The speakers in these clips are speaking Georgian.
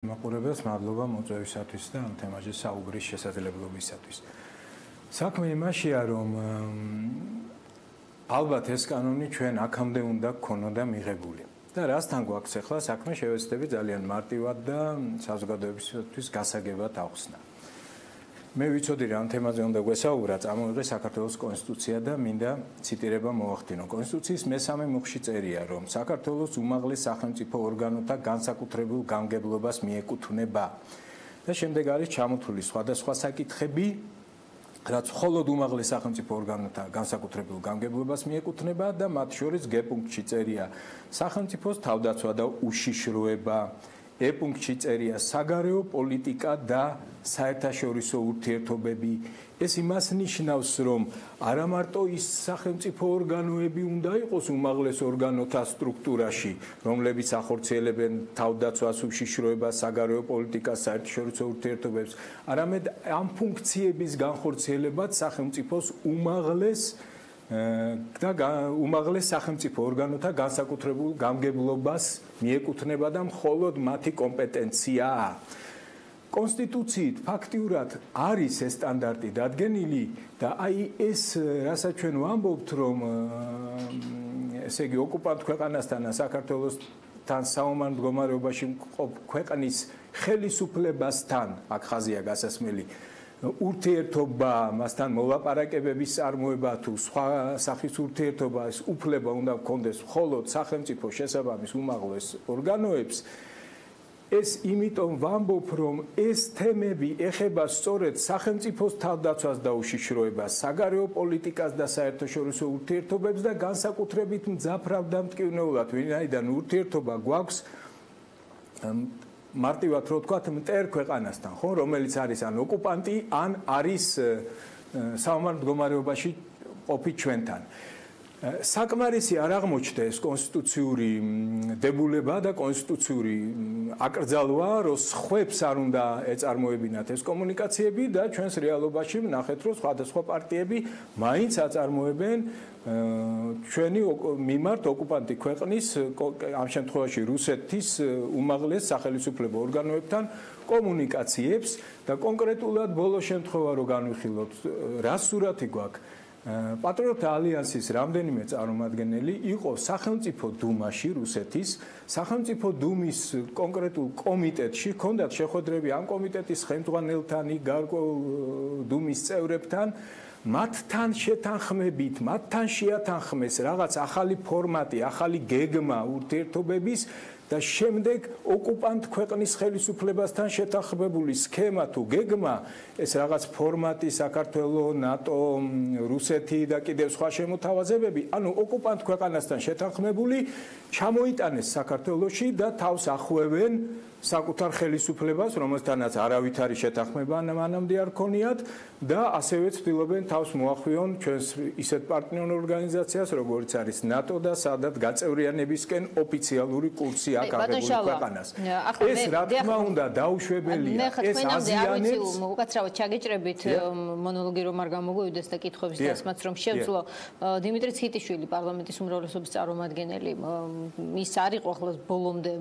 მაყურებელს მადლობა მოწვევისათვის და ამ თემაზე საუბრის შესაძლებლობისათვის. საქმე იმაშია, რომ ალბათ ეს კანონი ჩვენ აქამდე უნდა გქონოდა მიღებული. და რასთან გვაქვს ახლა საქმე შევეცდები ძალიან მარტივად და საზოგადოებისთვის გასაგებად ახსნა. მე ვიცოდი რა ამ თემაზე უნდა გვესაუბრა, წამოვიღე საქართველოს კონსტიტუცია და მინდა ციტირება მოვახდინო. კონსტიტუციის მესამე მუხში წერია, რომ საქართველოს უმაღლეს სახელმწიფო ორგანოთა განსაკუთრებულ გამგებლობას მიეკუთვნება. და შემდეგ არის ჩამოთვლილი სხვადასხვა საკითხები, რაც მხოლოდ უმაღლეს სახელმწიფო ორგანოთა განსაკუთრებულ გამგებლობას მიეკუთვნება და მათ შორის G პუნქტში წერია სახელმწიფოს თავდაცვა და უშიშროება. E პუნქტში წერია საგარეო პოლიტიკა და საერთაშორისო ურთიერთობები. ეს იმას ნიშნავს, რომ არა მარტო ის სახელმწიფო ორგანოები უნდა იყოს უმაღლეს ორგანოთა სტრუქტურაში, რომლებიც ახორციელებენ თავდაცვას, უშიშროებას, საგარეო პოლიტიკას, საერთაშორისო ურთიერთობებს, არამედ ამ ფუნქციების განხორციელებაც სახელმწიფოს უმაღლეს სახელმწიფო ორგანოთა განსაკუთრებულ გამგებლობას მიეკუთვნება და მხოლოდ მათი კომპეტენციაა. კონსტიტუციით ფაქტიურად არის ეს სტანდარტი დადგენილი და აი ეს რასაც ჩვენ ვამბობთ, რომ ესე იგი ოკუპანტ ქვეყანასთან საქართველოსთან საომარ მდგომარეობაში მყოფ ქვეყნის ხელისუფლებასთან აქ ხაზია გასასმელი ურთიერთობა, მასთან მოლაპარაკებების წარმოება თუ სხვა სახის ურთიერთობა, ეს უფლება უნდა გქონდეს მხოლოდ სახელმწიფო შესაბამის უმაღლეს ორგანოებს. ეს იმიტომ ვამბობ, რომ ეს თემები ეხება სწორედ სახელმწიფოს თავდაცვას და უშიშროებას, საგარეო პოლიტიკას და საერთაშორისო ურთიერთობებს და განსაკუთრებით მძაფრ და მტკივნეულად, ვინაიდან ურთიერთობა გვაქვს მარტივად რო ვთქვათ, მტერ ქვეყანასთან, ხო, რომელიც არის ან ოკუპანტი, ან არის საომარ მდგომარეობაში ყოფი ჩვენთან. საკმარისი არ აღმოჩნდა ეს კონსტიტუციური დებულება და კონსტიტუციური აკრძალვა, რომ სხვებს არ უნდა ეწარმოებინათ ეს კომუნიკაციები და ჩვენს რეალობაში ვნახეთ, რომ სხვადასხვა პარტიები მაინც აწარმოებენ ჩვენი მიმართ ოკუპანტი ქვეყნის, ამ შემთხვევაში რუსეთის უმაღლეს სახელისუფლებო ორგანოებთან კომუნიკაციებს და კონკრეტულად ბოლო შემთხვევა რო განვიხილოთ, რა სურათი გვაქვს. პატრიოტთა ალიანსის რამდენიმე წარმომადგენელი იყო სახელმწიფო დუმაში რუსეთის, სახელმწიფო დუმის კონკრეტულ კომიტეტში, ჰქონდათ შეხვედრები ამ კომიტეტის ხელმძღვანელთან, გარკვეულ დუმის წევრებთან, მათთან შეთანხმებით, მათთან შეათანხმეს რაღაც ახალი ფორმატი, ახალი გეგმა ურთიერთობების და შემდეგ ოკუპანტ ქვეყნის ხელისუფლებასთან შეთანხმებული სქემა თუ გეგმა, ეს რაღაც ფორმატი საქართველოს, ნატო, რუსეთი და კიდევ სხვა შემოთავაზებები, ანუ ოკუპანტ ქვეყანასთან შეთანხმებული ჩამოიტანეს საქართველოში და თავს ახვევენ საკუთარ ხელისუფლებას, რომელთანაც არავითარი შეთანხმება მანამდე არ ქონიათ და ასევე ცდილობენ თავს მოახვიონ ჩვენს ისეთ პარტნიორ ორგანიზაციას, როგორც არის ნატო და სადაც გაწევრიანებისკენ ოფიციალური კურსი აქ აღებული ქვეყანას. ეს რა თქმა უნდა დაუშვებელია. ეს აზიანებს უკაცრავად ჩაგეჭრებით მონოლოგი რომ არ გამოგვივიდეს და კითხვების დასმაც რომ შევძლო. დიმიტრი ციტიშვილი პარლამენტის უმრავლესობის წარმომადგენელი, ის არ იყო ახლა ბოლომდე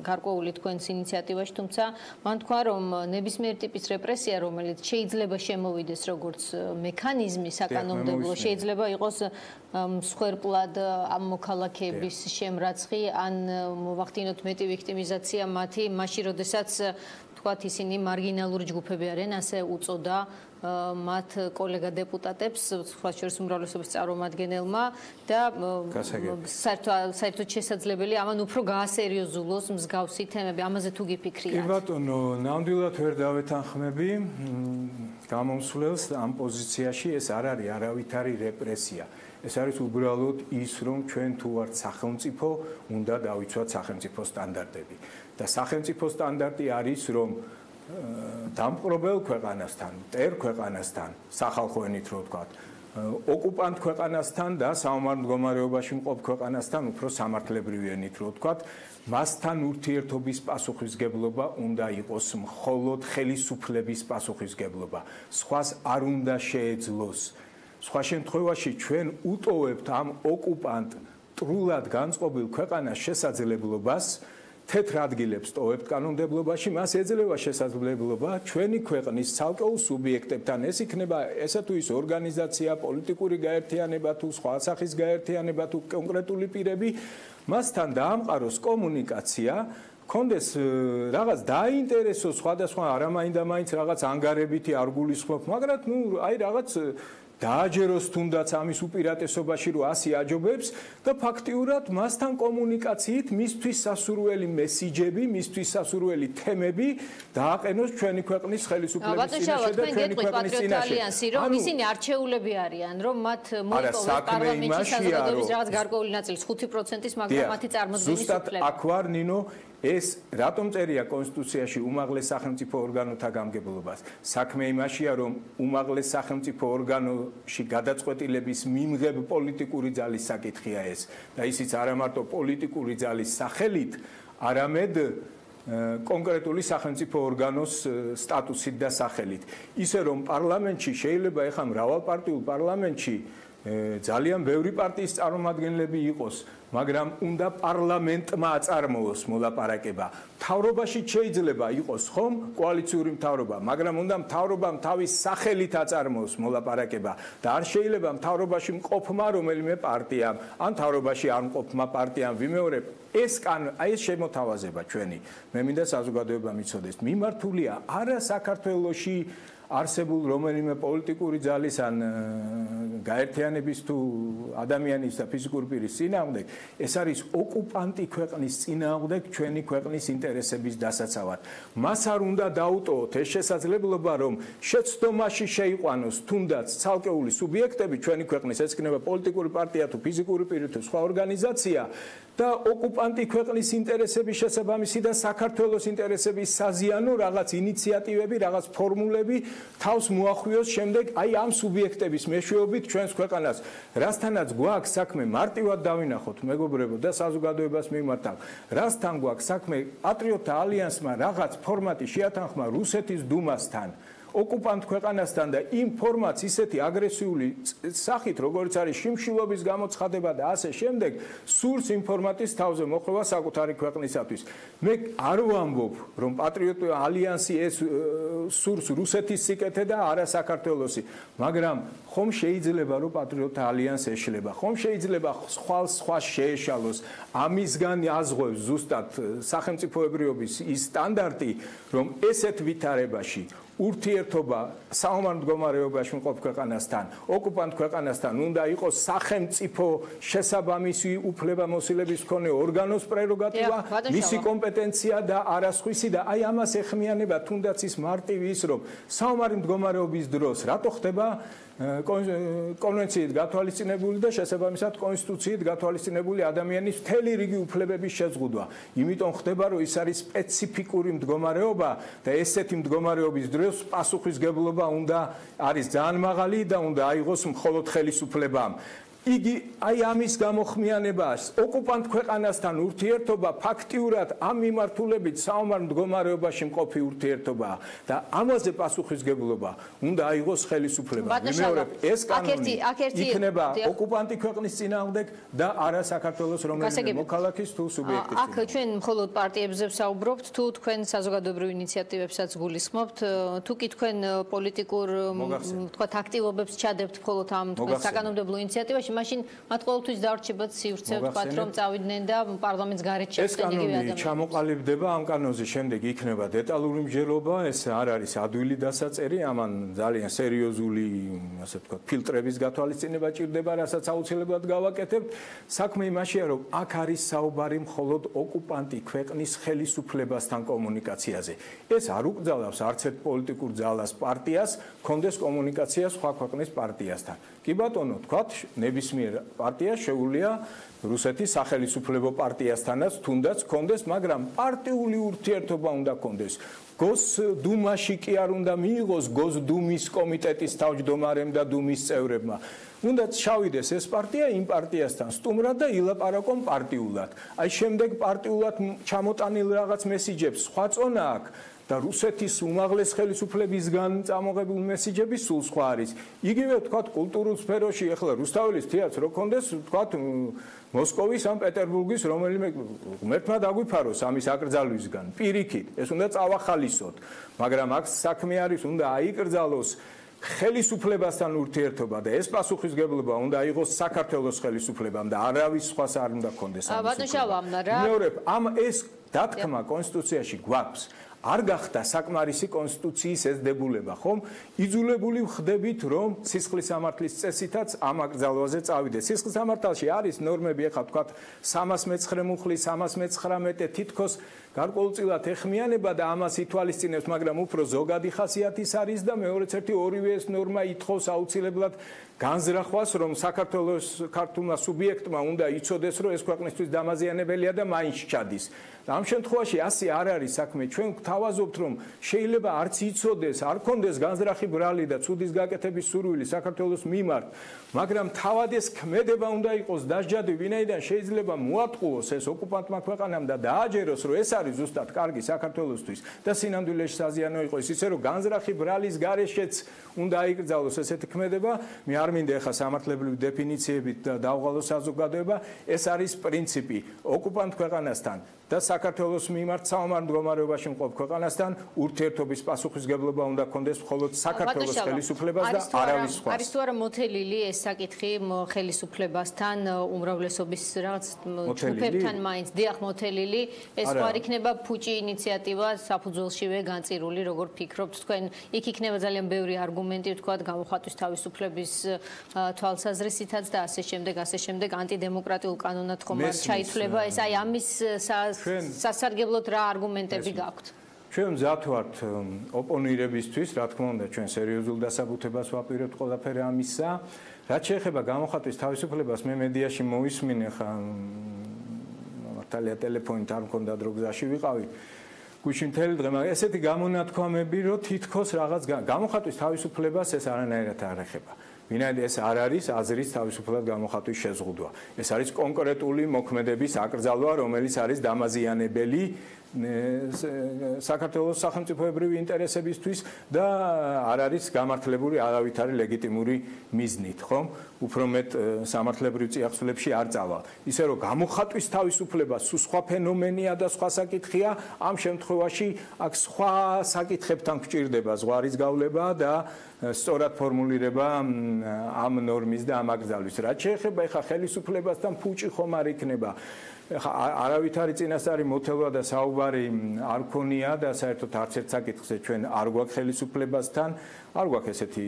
გარკვეული თქვენს ინიციატივაში, თუმცა მან თქვა, რომ ნებისმიერ ტიპის რეპრესია, რომელიც შეიძლება შემოვიდეს როგორც მექანიზმი საკანონმდებლო, შეიძლება იყოს მსხვერპლად ამ მოქალაქეების შემრაცხი, ან მოვახდინოთ მეტი ვიქტიმიზაცია მათი, მაშინ როდესაც თქვათ ისინი მარგინალური ჯგუფები არიან, ასე უწოდა მათ კოლეგა დეპუტატებს, სხვა შორის უმრავლესობის წარმომადგენელმა და საერთოდ შესაძლებელი ამან უფრო გაასერიოზულოს მსგავსი თემები, ამაზე თუ გიფიქრიათ? კი ბატონო, ნამდვილად ვერ დავეთანხმები გამომსვლელს ამ პოზიციაში, ეს არ არის არავითარი რეპრესია. ეს არის უბრალოდ ის, რომ ჩვენ თუ ვართ სახელმწიფო, უნდა დავიცვათ სახელმწიფო სტანდარტები. და სახელმწიფო სტანდარტი არის, რომ დამპყრობელ ქვეყანასთან, მტერ ქვეყანასთან, სახალხო ენით რო ვთქვათ, ოკუპანტ ქვეყანასთან და საომარ მდგომარეობაში მყოფ ქვეყანასთან უფრო სამართლებრივი ენით რო ვთქვათ, მასთან ურთიერთობის პასუხისგებლობა უნდა იყოს მხოლოდ ხელისუფლების პასუხისგებლობა. სხვას არ უნდა შეეძლოს. სხვა შემთხვევაში ჩვენ უტოვებთ ამ ოკუპანტ ტრულად განწყობილ ქვეყანას შესაძლებლობას თეთრ ადგილებს ტოვებთ კანონმდებლობაში, მას ეძლევა შესაძლებლობა ჩვენი ქვეყნის ცალკეულ სუბიექტებთან, ეს იქნება ესა თუ ის ორგანიზაცია, პოლიტიკური გაერთიანება თუ სხვა სახის გაერთიანება თუ კონკრეტული პირები, მასთან დაამყაროს კომუნიკაცია, კონდეს რაღაც დაინტერესოს სხვადასხვა არამაინდამაინც რაღაც ანგარებითი არ გულისხმობ, მაგრამ აი რაღაც დააჯეროს თუნდაც ამის უპირატესობაში რომ 100 აჯობებს და ფაქტიურად მასთან კომუნიკაციით მისთვის სასურველი მესიჯები, მისთვის სასურველი თემები დააყენოს ჩვენი ქვეყნის ხელისუფლების წინაშე და ჩვენი ქვეყნის წინაშე. რომ ისინი არჩეულები არიან, რომ მათ მოიპოვოს პარლამენტის საზოგადოების რაღაც გარკვეული ნაწილის 5%-ის, მაგრამ მათი წარმოდგენის უფლება. აქ ვარ ნინო ეს რატომ წერია კონსტიტუციაში უმაღლეს სახელმწიფო ორგანოთა გამგებლობას? საქმე იმაშია, რომ უმაღლეს სახელმწიფო ორგანოში გადაწყვეტილების მიმღებ პოლიტიკური ძალის საკითხია ეს. და ისიც არა მარტო პოლიტიკური ძალის სახელით, არამედ კონკრეტული სახელმწიფო ორგანოს სტატუსით და სახელით. ისე რომ პარლამენტში შეიძლება ეხლა მრავალპარტიულ პარლამენტში ძალიან ბევრი პარტიის წარმომადგენლები იყოს, მაგრამ უნდა პარლამენტმა აწარმოოს მოლაპარაკება. მთავრობაში შეიძლება იყოს ხომ კოალიციური მთავრობა, მაგრამ უნდა მთავრობამ თავის სახელით აწარმოოს მოლაპარაკება და არ შეიძლება მთავრობაში მყოფმა რომელიმე პარტიამ, ან მთავრობაში არ მყოფმა პარტიამ ვიმეორებ, ეს შემოთავაზება ჩვენი. მე მინდა საზოგადოება მიცოდეს, მიმართულია არა საქართველოში არსებულ რომელიმე პოლიტიკური ძალის ან გაერთიანების თუ ადამიანის და ფიზიკური პირის წინააღმდეგ, ეს არის ოკუპანტი ქვეყნის წინააღმდეგ ჩვენი ქვეყნის ინტერესების დასაცავად. მას არ უნდა დაუტოვოთ ეს შესაძლებლობა, რომ შეცდომაში შეიყვანოს თუნდაც ცალკეული სუბიექტები ჩვენი ქვეყნის, ეს იქნება პოლიტიკური პარტია თუ ფიზიკური პირი თუ სხვა ორგანიზაცია და ოკუპანტი ქვეყნის ინტერესების შესაბამისი და საქართველოს ინტერესების საზიანო რაღაც ინიციატივები, რაღაც ფორმულები თავს მოახვიოს შემდეგ აი ამ სუბიექტების მეშვეობით ჩვენს ქვეყანას, რასთანაც გვაქვს საქმე მარტივად დავინახოთ მეგობრებო და საზოგადოებას მიმართავ, რასთან გვაქვს საქმე პატრიოტთა ალიანსმა რაღაც ფორმატი შეათანხმა რუსეთის დუმასთან, ოკუპანტ ქვეყანასთან და იმ ფორმატს ისეთი აგრესიული სახით, როგორც არის შიმშილობის გამოცხადება და ასე შემდეგ, სურს იმ ფორმატის თავზე მოხდება საკუთარი ქვეყნისათვის. მე არ ვამბობ, რომ პატრიოტთა ალიანსი ეს სურს რუსეთის სიკეთე და არა საქართველოსი, მაგრამ ხომ შეიძლება რომ პატრიოტთა ალიანსი ეშლება, ხომ შეიძლება სხვა შეეშალოს, ამისგან აზღვევს ზუსტად სახელმწიფოებრიობის ის სტანდარტი, რომ ესეთ ვითარებაში ურთიერთობა საომარ მდგომარეობაში მყოფ ქვეყანასთან, ოკუპანტ ქვეყანასთან უნდა იყოს სახელმწიფო შესაბამისი უფლებამოსილების მქონე ორგანოს პრეროგატივა, მისი კომპეტენცია და არასხვისი და აი ამას ეხმიანება თუნდაც ის მარტივი ის, რომ საომარი მდგომარეობის დროს რატო ხდება კონვენციით გათვალისწინებული და შესაბამისად კონსტიტუციით გათვალისწინებული ადამიანის მთელი რიგი უფლებების შეზღუდვა. იმიტომ ხდება, რომ ის არის სპეციფიკური მდგომარეობა და ესეთი მდგომარეობის დროს პასუხისგებლობა უნდა არის ძალიან მაღალი და უნდა აიღოს მხოლოდ ხელისუფლებამ. იგი აი ამის გამოხმიანებას ოკუპანტ ქვეყანასთან ურთიერთობა ფაქტიურად ამ მიმართულებით საომარ მდგომარეობაში მყოფი ურთიერთობაა და ამაზე პასუხისგებლობა უნდა აიღოს ხელისუფლებამ. ვიმეორებ, ეს კანონი იქნება ოკუპანტი ქვეყნის წინააღმდეგ და არა საქართველოს რომელიმე მოქალაქის თუ სუბიექტის. აქ ჩვენ მხოლოდ პარტიებზე ვსაუბრობთ, თუ თქვენ საზოგადოებრივ ინიციატივებსაც გულისხმობთ, თუ კი თქვენ პოლიტიკურ თქვათ აქტივობებს ჩადებთ მხოლოდ ამ თქვენ საკანონმდებლო ინიციატივაში, მაშინ მათ ყოველთვის დაარჩებათ სივრცე, ვთქვათ, რომ წავიდნენ და პარლამენტს გარეთ შეხვდნენ იგივე ადამიანები. ეს კანონი ჩამოყალიბდება, ამ კანონზე შემდეგ იქნება დეტალური მსჯელობა, ეს არ არის ადვილი დასაწერი, ამან ძალიან სერიოზული, ასე ვთქვათ, ფილტრების გათვალისწინება ჭირდება, რასაც აუცილებლად გავაკეთებთ. საქმე იმაშია, რომ აქ არის საუბარი მხოლოდ ოკუპანტი ქვეყნის ხელისუფლებასთან კომუნიკაციაზე. ეს არ უკრძალავს არც ერთ პოლიტიკურ ძალას, პარტიას, კონდეს კომუნიკაცია სხვა ქვეყნის პარტიასთან. კი ბატონო, თქვათ, ნებისმიერ პარტიას შეუძლია რუსეთის სახელისუფლებო პარტიასთანაც თუნდაც კონდეს, მაგრამ პარტიული ურთიერთობა უნდა კონდეს. გოსდუმაში კი არ უნდა მიიღოს გოსდუმის კომიტეტის თავმჯდომარემ და დუმის წევრებმა. უნდა შავიდეს ეს პარტია იმ პარტიასთან სტუმრად და ილაპარაკონ პარტიულად. აი შემდეგ პარტიულად ჩამოტანილ რაღაც მესიჯებს სხვა წონა აქვს. და რუსეთის უმაღლეს ხელისუფლებისგან წამოღებულ მესიჯები სულ სხვა არის. იგივე თქვათ კულტურულ სფეროში ახლა რუსთაველის თეატრს რო კონდეს თქვათ მოსკოვის ან პეტერბურგის რომელიმე ღმერთმა დაგვიფაროს ამის აკრძალვისგან პირიქით ეს უნდა წავახალისოთ მაგრამ აქ საქმე არის უნდა აიკრძალოს ხელისუფლებასთან ურთიერთობა და ეს პასუხისგებლობა უნდა აიღოს საქართველოს ხელისუფლებამ და არავის სხვას არ უნდა ქონდეს მეორე ამ ეს დათქმა კონსტიტუციაში გვაქვს არ გახდა საკმარისი კონსტიტუციის ეს დებულება ხომ იძულებული ვხდებით რომ სისხლის სამართლის წესითაც ამ აკრძალვაზე წავიდეთ სისხლის სამართალში არის ნორმები ახლა თქვათ 319 მუხლი 319 თითქოს გარკვეულწილად ეხმიანება და ამას ითვალისწინებს მაგრამ უფრო ზოგადი ხასიათის არის და მეორეც ერთი ორივე ეს ნორმა ითხოვს აუცილებლად განზრახვას რომ საქართველოს ქართულმა სუბიექტმა უნდა იცოდეს რომ ეს ქვეყნისთვის დამაზიანებელია და მაინც ჩადის ამ შემთხვევაში ასე არ არის საქმე ჩვენ გვთავაზობთ რომ შეიძლება არც იცოდეს არ კონდეს განზრახი ბრალი და ცუდის გაკეთების სურვილი საქართველოს მიმართ მაგრამ თავად ეს ქმედება უნდა იყოს დასჯადი ვინაიდან შეიძლება მოატყუოს ეს ოკუპანტმა ქვეყანამ და დააჯეროს რომ ეს არის ზუსტად კარგი საქართველოსთვის და სინამდვილეში საზიანო იყოს ისე რომ განზრახი ბრალის გარეშეც უნდა აიკრძალოს ესეთი ქმედება მე არ მინდა ახლა სამართლებრივი დეფინიციებით დავღალო საზოგადოება ეს არის პრინციპი ოკუპანტ ქვეყანასთან და საქართველოს მიმართ საომარ მდგომარეობაში მყოფ ქვეყანასთან ურთიერთობის პასუხისგებლობა უნდა კონდეს მხოლოდ საქართველოს ხელისუფლებას და არავის სხვას. არის თუ არა მოთელილი ეს საკითხი ხელისუფლებასთან უმრავლესობის რაღაც ჯგუფებთან მაინც დიახ მოთელილი ეს ხო არ იქნება ფუჭი ინიციატივა საფუძველშივე განწირული როგორ ფიქრობთ თქვენ იქ იქნება ძალიან ბევრი არგუმენტი ვთქვათ გამოხატვის თავისუფლების თვალსაზრისითაც და ასე შემდეგ ანტიდემოკრატიულ კანონად ხომ არ ჩაითვლება ეს აი ამის სასარგებლოდ რა არგუმენტები გაქვთ? ჩვენ მზად ვართ ოპონირებისთვის, რა თქმა უნდა, ჩვენ სერიოზულ დასაბუთებას ვაპირებთ ყველაფერი ამისა. რაც შეეხება გამოხატვის თავისუფლებას, მე მედიაში მოვისმინე ხა მართალია ტელეფონით არ მქონდა დრო გზაში ვიყავი. გუშინ მთელი დღე, მაგრამ ესეთი გამონათქვამები, რომ თითქოს რაღაც გამოხატვის თავისუფლებას ეს არანაირად არ ეხება. ვინაიდან ეს არ არის აზრის თავისუფლად გამოხატვის შეზღუდვა. ეს არის კონკრეტული მოქმედების აკრძალვა, რომელიც არის დამაზიანებელი საქართველოს სახელმწიფოებრივი ინტერესებისთვის და არ არის გამართლებული არავითარი ლეგიტიმური მიზნით, ხომ? უფრო მეტ სამართლებრივ წიაღსვლებში არ წავალ. ისე რომ გამოხატვის თავისუფლება სულ სხვა ფენომენია და სხვა საკითხია, ამ შემთხვევაში აქ სხვა საკითხებთან გვჭირდება ზღვარის გავლება და სწორად ფორმულირება ამ ნორმის და ამ აკრძალვის. რაც შეეხება ეხა ხელისუფლებასთან ფუჭი ხომ არ იქნება. არავითარი წინასწარი მოთელვა და საუბარი არ ქონია და საერთოდ არც ერთ საკითხზე ჩვენ არ გვაქვს ხელისუფლებასთან, არ გვაქვს ესეთი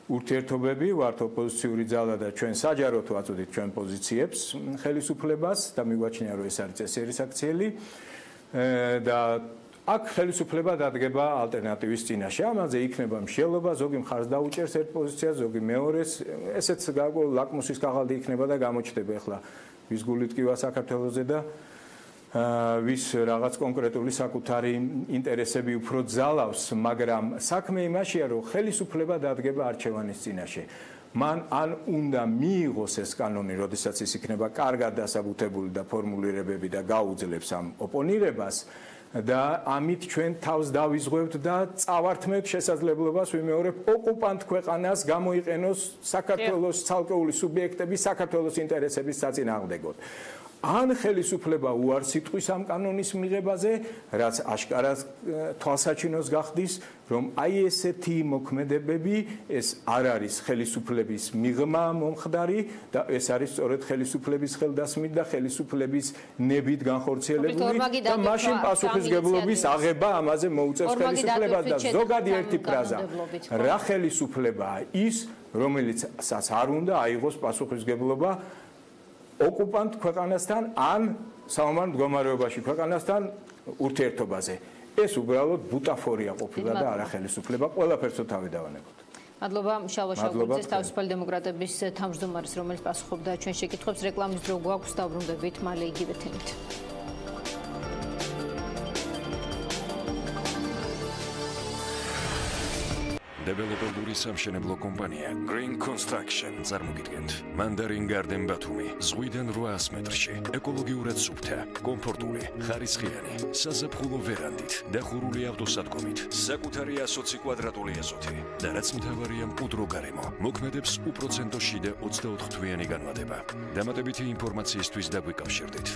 ურთიერთობები, ვართ ოპოზიციური ძალა და ჩვენ საჯაროდ ვაწოდით ჩვენ პოზიციებს ხელისუფლებას და მიგვაჩნია რომ ეს არის წესიერი საქციელი და აქ ხელისუფლება დადგება ალტერნატივის წინაშე. ამაზე იქნება მშელობა, ზოგი მხარს დაუჭერს ერთ პოზიციას, ზოგი მეორეს. ესეც გარკვეული ლაკმუსის კაღალდი იქნება და გამოჩნდება ახლა ვის გულიტკივა საქართველოზე და ვის რაღაც კონკრეტული საკუთარი ინტერესები უფრო ძალავს, მაგრამ საქმე იმაშია, რომ ხელისუფლება დადგება არჩევანის წინაშე. მან ან უნდა მიიღოს ეს კანონი, როდესაც ის იქნება კარგად დასაბუთებული და ფორმულირებები და გაუძლებს ამ ოპონირებას და ამით ჩვენ თავს დავიზღვევთ და წავართმევთ შესაძლებლობას ვიმეორებ ოკუპანტ ქვეყანას გამოიყენოს საქართველოს ცალკეული სუბიექტები საქართველოს ინტერესების საწინააღმდეგოდ. ან ხელისუფლება უარს იტყვის ამ კანონის მიღებაზე, რაც აშკარად თვალსაჩინოს გახდის, რომ აი ესეთი მოქმედებები ეს არ არის ხელისუფლების მიღმა მომხდარი და ეს არის სწორედ ხელისუფლების ხელდასმით და ხელისუფლების ნებით განხორციელებული და მაშინ პასუხისგებლობის აღება ამაზე მოუწევს ხელისუფლებას და ზოგადი ერთი ფრაზა რა ხელისუფლებაა ის რომელიცაც არ უნდა აიღოს პასუხისგებლობა ოკუპანტ ქვეყანასთან ან საომარ მდგომარეობაში ქვეყანასთან ურთიერთობაზე. ეს უბრალოდ ბუტაფორია ყოფილა და არა ხელისუფლება, ყველაფერს თავი დავანებოთ. მადლობა შალვა შალბურძეს თავისუფალი დემოკრატების თავმჯდომარის, რომელიც პასუხობდა ჩვენ შეკითხვებს. რეკლამის დრო გვაქვს, დავბრუნდებით მალე იგივე თემით. დეველოპერული სამშენებლო კომპანია Green Construction წარმოგიდგენთ Mandarin Garden Batumi ზღვიდან 800 მეტრში ეკოლოგიურად სუფთა კომფორტული ხარისხიანი საზაფხულო ვერანდით დახურული ავტოსადგომით საკუთარი 120 კვადრატული ეზოთი და რაც მთავარია მყუდრო გარემო მოქმედებს უპროცენტო შიდა 24 თვიანი განმადება დამატებითი ინფორმაციისთვის დაგვიკავშირდით